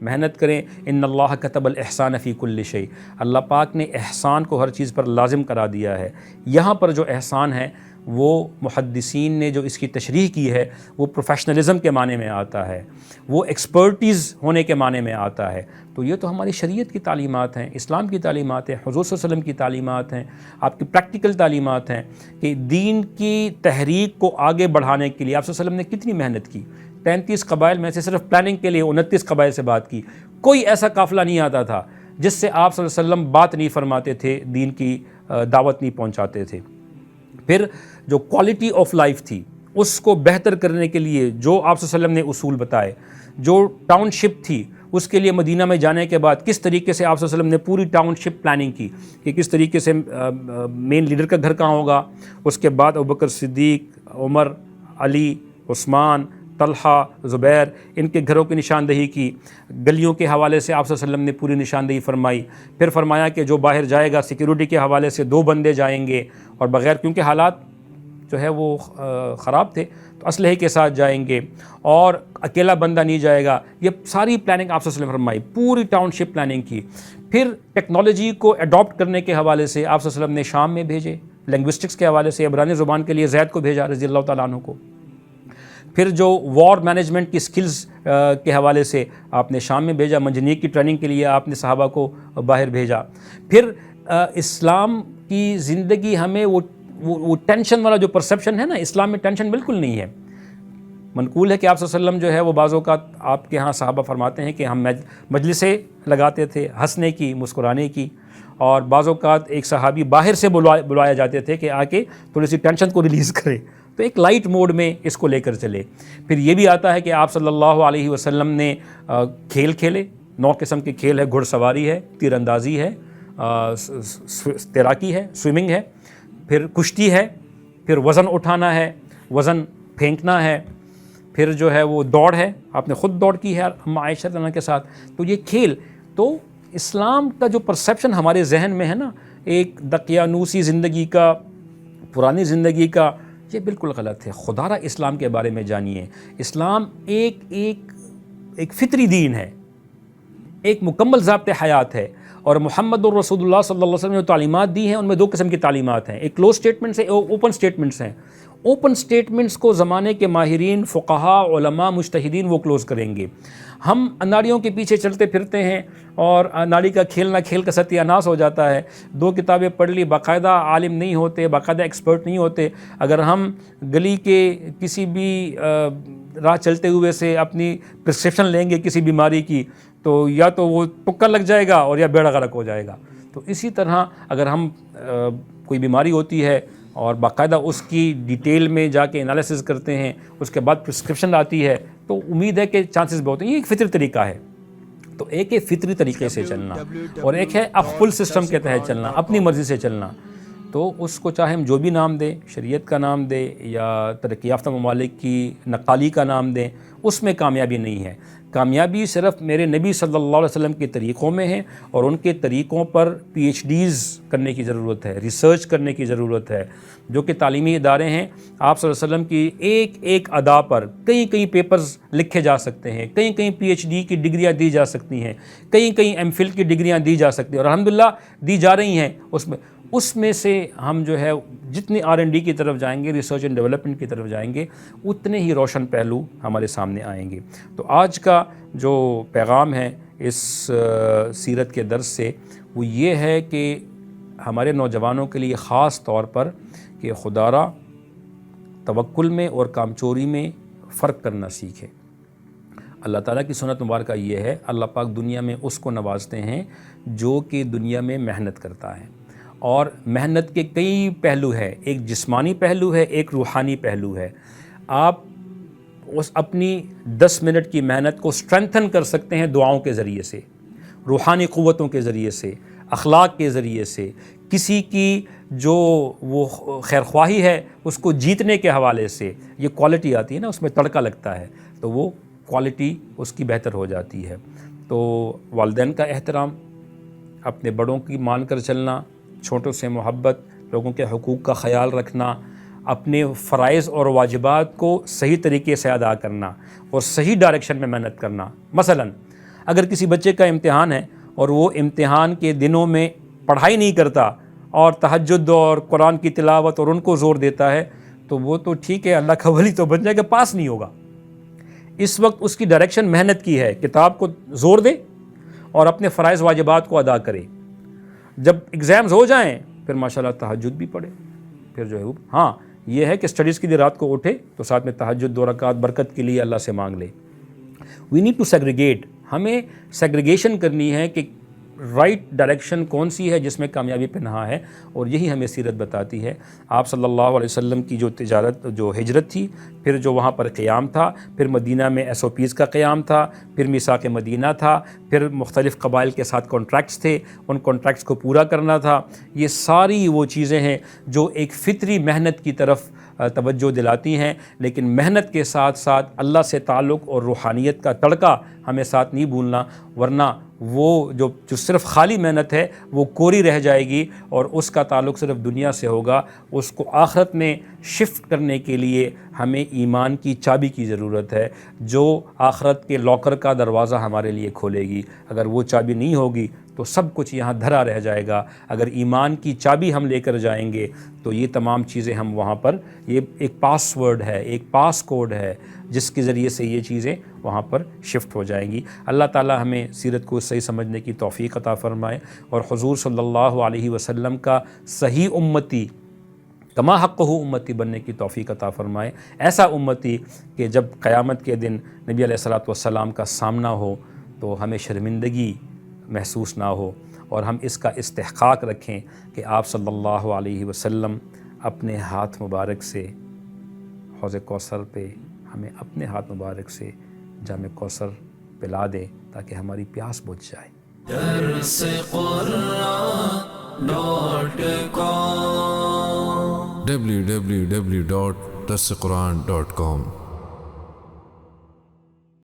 محنت کریں. ان اللہ کتب الاحسان فی کل شیء، اللہ پاک نے احسان کو ہر چیز پر لازم کرا دیا ہے. یہاں پر جو احسان ہے وہ محدثین نے جو اس کی تشریح کی ہے وہ پروفیشنلزم کے معنی میں آتا ہے، وہ ایکسپرٹیز ہونے کے معنی میں آتا ہے. تو یہ تو ہماری شریعت کی تعلیمات ہیں، اسلام کی تعلیمات ہیں، حضور صلی اللہ علیہ وسلم کی تعلیمات ہیں، آپ کی پریکٹیکل تعلیمات ہیں کہ دین کی تحریک کو آگے بڑھانے کے لیے آپ صلی اللہ علیہ وسلم نے کتنی محنت کی. 33 قبائل میں سے صرف پلاننگ کے لیے 29 قبائل سے بات کی. کوئی ایسا قافلہ نہیں آتا تھا جس سے آپ صلی اللہ علیہ وسلم بات نہیں فرماتے تھے، دین کی دعوت نہیں پہنچاتے تھے. پھر جو کوالٹی آف لائف تھی اس کو بہتر کرنے کے لیے جو آپ صلی اللہ علیہ وسلم نے اصول بتائے، جو ٹاؤن شپ تھی اس کے لیے مدینہ میں جانے کے بعد کس طریقے سے آپ صلی اللہ علیہ وسلم نے پوری ٹاؤن شپ پلاننگ کی کہ کس طریقے سے مین لیڈر کا گھر کہاں ہوگا. اس کے بعد ابوبکر صدیق، عمر، علی، عثمان، طلحہ، زبیر، ان کے گھروں کی نشاندہی کی. گلیوں کے حوالے سے آپ صلی اللہ علیہ وسلم نے پوری نشاندہی فرمائی. پھر فرمایا کہ جو باہر جائے گا سیکیورٹی کے حوالے سے 2 بندے جائیں گے اور بغیر، کیونکہ حالات جو ہے وہ خراب تھے تو اسلحے کے ساتھ جائیں گے، اور اکیلا بندہ نہیں جائے گا. یہ ساری پلاننگ آپ صلی اللہ علیہ وسلم نے فرمائی، پوری ٹاؤن شپ پلاننگ کی. پھر ٹیکنالوجی کو اڈاپٹ کرنے کے حوالے سے آپ صلی اللہ علیہ وسلم نے شام میں بھیجے، لنگوسٹکس کے حوالے سے عبرانی زبان کے لیے زید کو بھیجا رضی اللہ تعالیٰ عنہ کو. پھر جو وار مینجمنٹ کی سکلز کے حوالے سے آپ نے شام میں بھیجا، منجنیق کی ٹریننگ کے لیے آپ نے صحابہ کو باہر بھیجا. پھر اسلام کی زندگی ہمیں وہ ٹینشن والا جو پرسیپشن ہے نا، اسلام میں ٹینشن بالکل نہیں ہے. منقول ہے کہ آپ صلی اللہ علیہ وسلم جو ہے وہ بعض اوقات آپ کے ہاں صحابہ فرماتے ہیں کہ ہم مجلسیں لگاتے تھے ہنسنے کی، مسکرانے کی، اور بعض اوقات ایک صحابی باہر سے بلائے جاتے تھے کہ آ کے تھوڑی سی ٹینشن کو ریلیز کرے، تو ایک لائٹ موڈ میں اس کو لے کر چلے. پھر یہ بھی آتا ہے کہ آپ صلی اللہ علیہ وسلم نے کھیل کھیلے. 9 قسم کے کھیل ہے، گھڑ سواری ہے، تیر اندازی ہے، تیراکی ہے، سوئمنگ ہے، پھر کشتی ہے، پھر وزن اٹھانا ہے، وزن پھینکنا ہے، پھر جو ہے وہ دوڑ ہے، آپ نے خود دوڑ کی ہے اما عائشہ رضی اللہ عنہا کے ساتھ. تو یہ کھیل، تو اسلام کا جو پرسیپشن ہمارے ذہن میں ہے نا، ایک دقیانوسی زندگی کا، پرانی زندگی کا، یہ بالکل غلط ہے. خدا را اسلام کے بارے میں جانیے. اسلام ایک فطری دین ہے، ایک مکمل ضابط حیات ہے. اور محمد الرسول اللہ صلی اللہ علیہ وسلم نے جو تعلیمات دی ہیں ان میں 2 قسم کی تعلیمات ہیں، ایک کلوز سٹیٹمنٹس ہیں، اوپن سٹیٹمنٹس ہیں. اوپن سٹیٹمنٹس کو زمانے کے ماہرین، فقہاء، علماء، مجتہدین وہ کلوز کریں گے. ہم اناڑیوں کے پیچھے چلتے پھرتے ہیں اور اناڑی کا کھیلنا کھیل کا ستیہ ناس ہو جاتا ہے. 2 کتابیں پڑھ لی، باقاعدہ عالم نہیں ہوتے، باقاعدہ ایکسپرٹ نہیں ہوتے. اگر ہم گلی کے کسی بھی راہ چلتے ہوئے سے اپنی پرسکرپشن لیں گے کسی بیماری کی تو یا تو وہ تکا لگ جائے گا اور یا بیڑا غرق ہو جائے گا. تو اسی طرح اگر ہم کوئی بیماری ہوتی ہے اور باقاعدہ اس کی ڈیٹیل میں جا کے انالیسز کرتے ہیں، اس کے بعد پرسکرپشن آتی ہے، تو امید ہے کہ چانسز بہت ہیں. یہ ایک فطری طریقہ ہے. تو ایک ہے فطری طریقے سے چلنا، اور ایک ہے اب فل سسٹم کے تحت چلنا، اپنی مرضی سے چلنا. تو اس کو چاہے ہم جو بھی نام دیں، شریعت کا نام دیں یا ترقی یافتہ ممالک کی نقالی کا نام دیں، اس میں کامیابی نہیں ہے. کامیابی صرف میرے نبی صلی اللہ علیہ وسلم کے طریقوں میں ہے، اور ان کے طریقوں پر پی ایچ ڈیز کرنے کی ضرورت ہے، ریسرچ کرنے کی ضرورت ہے. جو کہ تعلیمی ادارے ہیں، آپ صلی اللہ علیہ وسلم کی ایک ادا پر کئی پیپرز لکھے جا سکتے ہیں، کئی پی ایچ ڈی کی ڈگریاں دی جا سکتی ہیں، کئی ایم فل کی ڈگریاں دی جا سکتی ہیں، اور الحمدللہ دی جا رہی ہیں. اس میں سے ہم جو ہے جتنی R&D کی طرف جائیں گے، ریسرچ اینڈ ڈیولپمنٹ کی طرف جائیں گے، اتنے ہی روشن پہلو ہمارے سامنے آئیں گے. تو آج کا جو پیغام ہے اس سیرت کے درس سے وہ یہ ہے کہ ہمارے نوجوانوں کے لیے خاص طور پر کہ خدا را توکل میں اور کام چوری میں فرق کرنا سیکھے. اللہ تعالیٰ کی سنت مبارکہ یہ ہے، اللہ پاک دنیا میں اس کو نوازتے ہیں جو کہ دنیا میں محنت کرتا ہے. اور محنت کے کئی پہلو ہے، ایک جسمانی پہلو ہے، ایک روحانی پہلو ہے. آپ اس اپنی 10 منٹ کی محنت کو سٹرینتھن کر سکتے ہیں دعاؤں کے ذریعے سے، روحانی قوتوں کے ذریعے سے، اخلاق کے ذریعے سے، کسی کی جو وہ خیرخواہی ہے اس کو جیتنے کے حوالے سے. یہ کوالٹی آتی ہے نا، اس میں تڑکا لگتا ہے تو وہ کوالٹی اس کی بہتر ہو جاتی ہے. تو والدین کا احترام، اپنے بڑوں کی مان کر چلنا، چھوٹوں سے محبت، لوگوں کے حقوق کا خیال رکھنا، اپنے فرائض اور واجبات کو صحیح طریقے سے ادا کرنا اور صحیح ڈائریکشن میں محنت کرنا. مثلا اگر کسی بچے کا امتحان ہے اور وہ امتحان کے دنوں میں پڑھائی نہیں کرتا اور تہجد اور قرآن کی تلاوت اور ان کو زور دیتا ہے تو وہ تو ٹھیک ہے، اللہ کا ولی تو بن جائے گا، پاس نہیں ہوگا۔ اس وقت اس کی ڈائریکشن محنت کی ہے، کتاب کو زور دے اور اپنے فرائض واجبات کو ادا کرے۔ جب ایگزامز ہو جائیں پھر ماشاءاللہ تہجد بھی پڑھے، پھر جو ہے وہ ہاں یہ ہے کہ اسٹڈیز کے لیے رات کو اٹھے تو ساتھ میں تہجد 2 رکعت برکت کے لیے اللہ سے مانگ لے۔ وی نیڈ ٹو سیگریگیٹ، ہمیں سیگریگیشن کرنی ہے کہ رائٹ ڈائریکشن کون سی ہے جس میں کامیابی پنہا ہے، اور یہی ہمیں سیرت بتاتی ہے۔ آپ صلی اللہ علیہ وسلم کی جو تجارت، جو ہجرت تھی، پھر جو وہاں پر قیام تھا، پھر مدینہ میں SOPs کا قیام تھا، پھر میثاق مدینہ تھا، پھر مختلف قبائل کے ساتھ کانٹریکٹس تھے، ان کانٹریکٹس کو پورا کرنا تھا۔ یہ ساری وہ چیزیں ہیں جو ایک فطری محنت کی طرف توجہ دلاتی ہیں، لیکن محنت کے ساتھ ساتھ اللہ سے تعلق اور روحانیت کا تڑکا ہمیں ساتھ نہیں بھولنا، ورنہ وہ جو صرف خالی محنت ہے وہ کوری رہ جائے گی اور اس کا تعلق صرف دنیا سے ہوگا۔ اس کو آخرت میں شفٹ کرنے کے لیے ہمیں ایمان کی چابی کی ضرورت ہے، جو آخرت کے لاکر کا دروازہ ہمارے لیے کھولے گی۔ اگر وہ چابی نہیں ہوگی تو سب کچھ یہاں دھرا رہ جائے گا۔ اگر ایمان کی چابی ہم لے کر جائیں گے تو یہ تمام چیزیں ہم وہاں پر، یہ ایک پاس ورڈ ہے، ایک پاس کوڈ ہے جس کے ذریعے سے یہ چیزیں وہاں پر شفٹ ہو جائیں گی۔ اللہ تعالی ہمیں سیرت کو صحیح سمجھنے کی توفیق عطا فرمائے اور حضور صلی اللہ علیہ وسلم کا صحیح امتی، کما حقہ امتی بننے کی توفیق عطا فرمائے، ایسا امتی کہ جب قیامت کے دن نبی علیہ الصلوۃ والسلام کا سامنا ہو تو ہمیں شرمندگی محسوس نہ ہو، اور ہم اس کا استحقاق رکھیں کہ آپ صلی اللہ علیہ وسلم اپنے ہاتھ مبارک سے حوض کوثر پہ ہمیں اپنے ہاتھ مبارک سے جام کوثر پلا دے تاکہ ہماری پیاس بجھ جائے۔ www.darsequran.com